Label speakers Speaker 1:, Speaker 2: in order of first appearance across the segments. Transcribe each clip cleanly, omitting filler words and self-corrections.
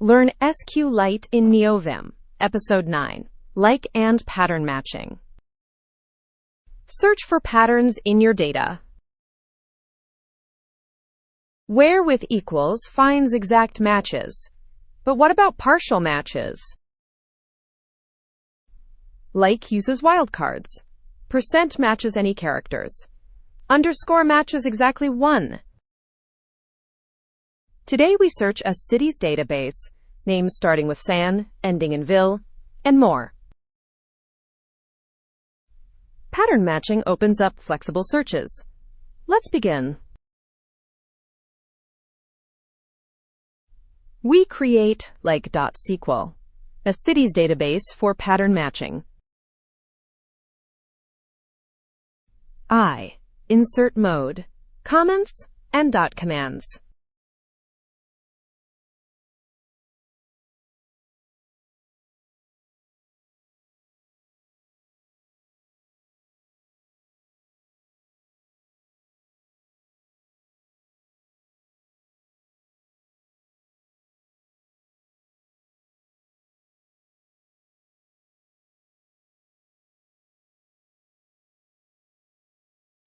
Speaker 1: Learn SQLite in Neovim, Episode 9, Like and Pattern Matching. Search for patterns in your data. Where with equals finds exact matches. But what about partial matches? Like uses wildcards. Percent matches any characters. Underscore matches exactly one. Today we search a city's database, names starting with san, ending in ville, and more. Pattern matching opens up flexible searches. Let's begin. We create like.sql, a city's database for pattern matching. Insert mode, comments, and dot commands.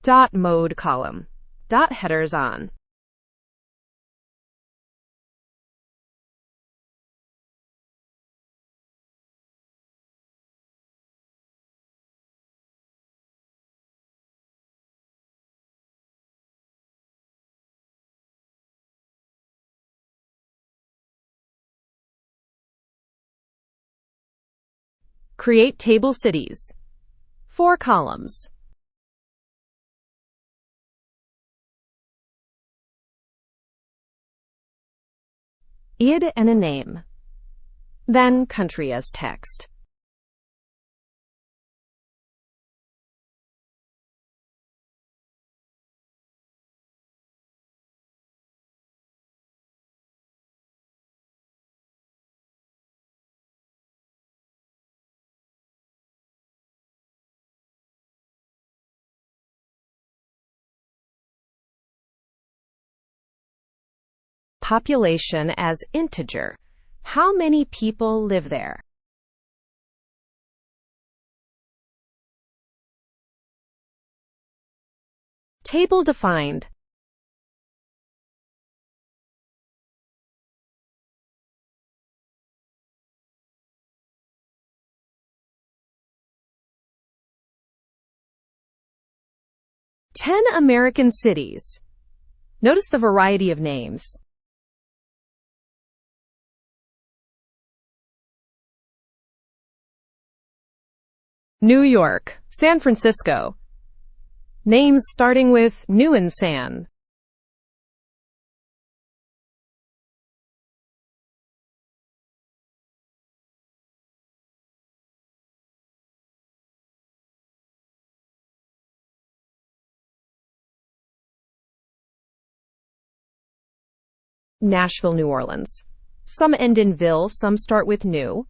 Speaker 1: Dot mode column. Dot headers on. Create table cities. 4 columns. ID and a name. Then country as text. Population as integer. How many people live there? Table defined. Ten American cities. Notice the variety of names. New York, San Francisco. Names starting with new and san. Nashville, New Orleans. Some end in ville, some start with new.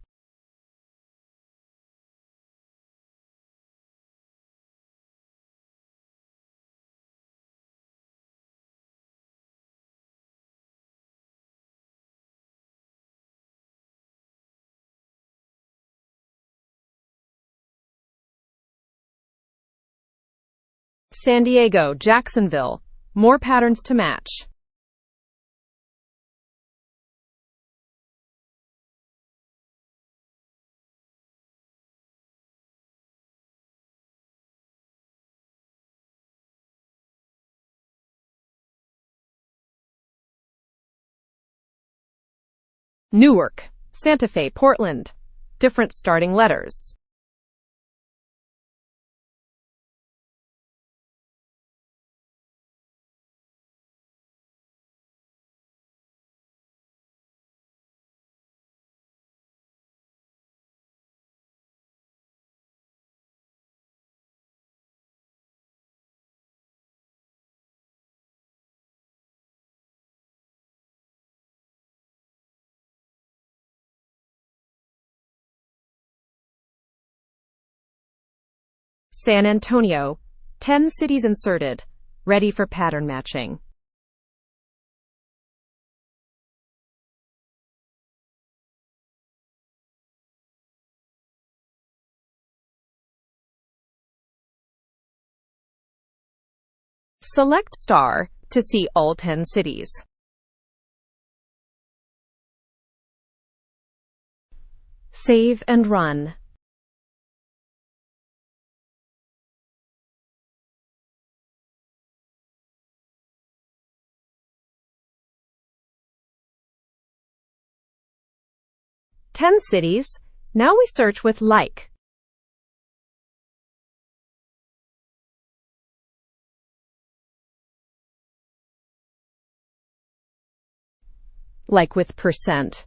Speaker 1: San Diego, Jacksonville. More patterns to match. Newark, Santa Fe, Portland. Different starting letters. San Antonio, 10 cities inserted, ready for pattern matching. Select star to see all 10 cities. Save and run. Ten cities. Now we search with like. Like with percent.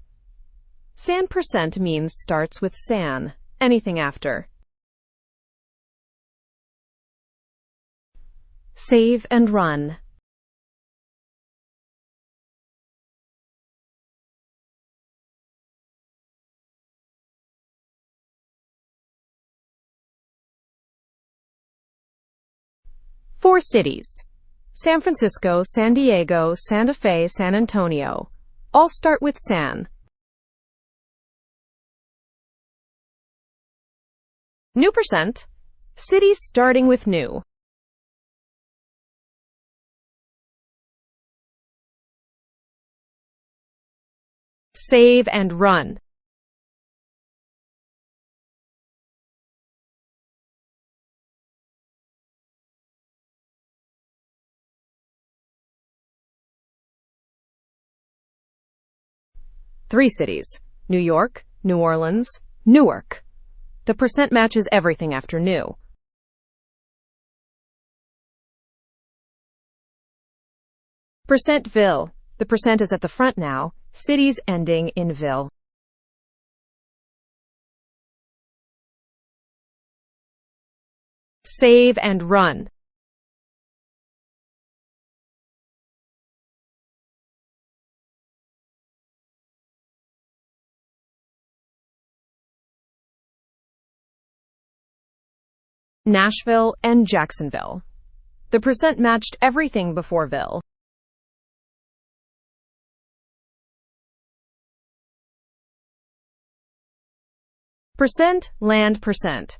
Speaker 1: San percent means starts with san, anything after. Save and run. Four cities: San Francisco, San Diego, Santa Fe, San Antonio. All start with San. New percent. Cities starting with new. Save and run. Three cities: New York, New Orleans, Newark. The percent matches everything after new. Percent ville. The percent is at the front now. Cities ending in ville. Save and run. Nashville and Jacksonville. The percent matched everything before ville. Percent, land percent.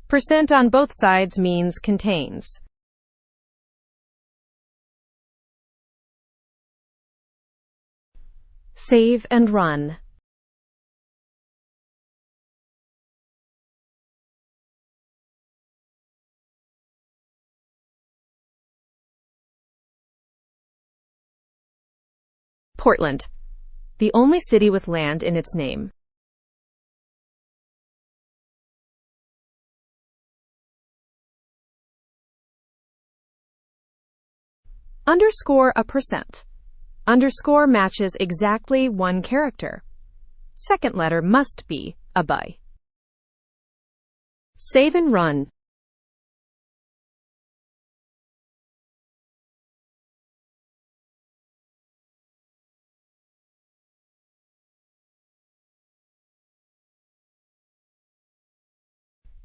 Speaker 1: Percent on both sides means contains. Save and run. Portland, the only city with land in its name. Underscore a percent. Underscore matches exactly one character. Second letter must be a by. Save and run.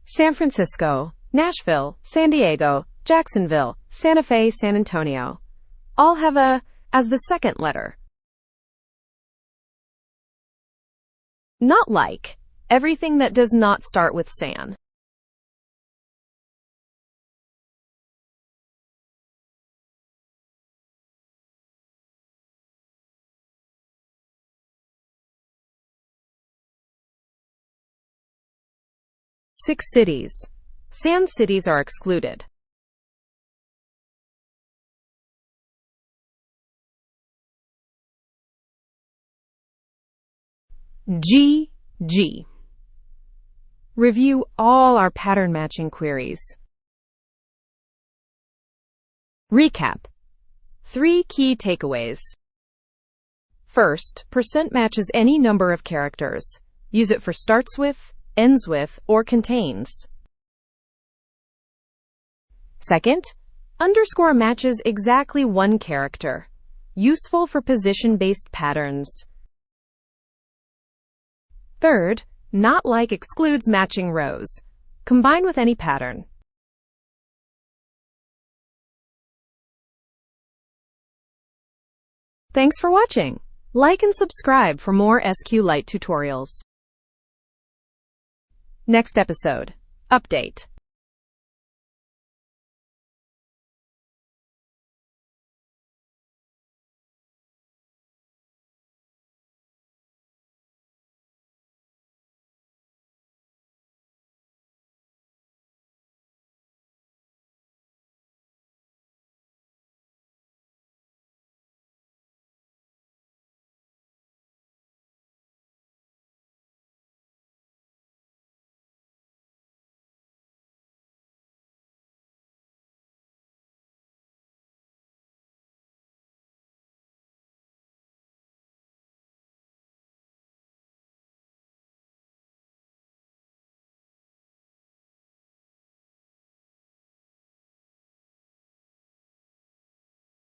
Speaker 1: San Francisco, Nashville, San Diego, Jacksonville, Santa Fe, San Antonio. All have a as the second letter. Not like. Everything that does not start with San. Six cities. San cities are excluded. G. Review all our pattern matching queries. Recap. 3 key takeaways. First, percent matches any number of characters. Use it for starts with, ends with, or contains. Second, underscore matches exactly one character. Useful for position-based patterns. Third, not like excludes matching rows. Combine with any pattern. Thanks for watching. Like and subscribe for more SQLite tutorials. Next episode. Update.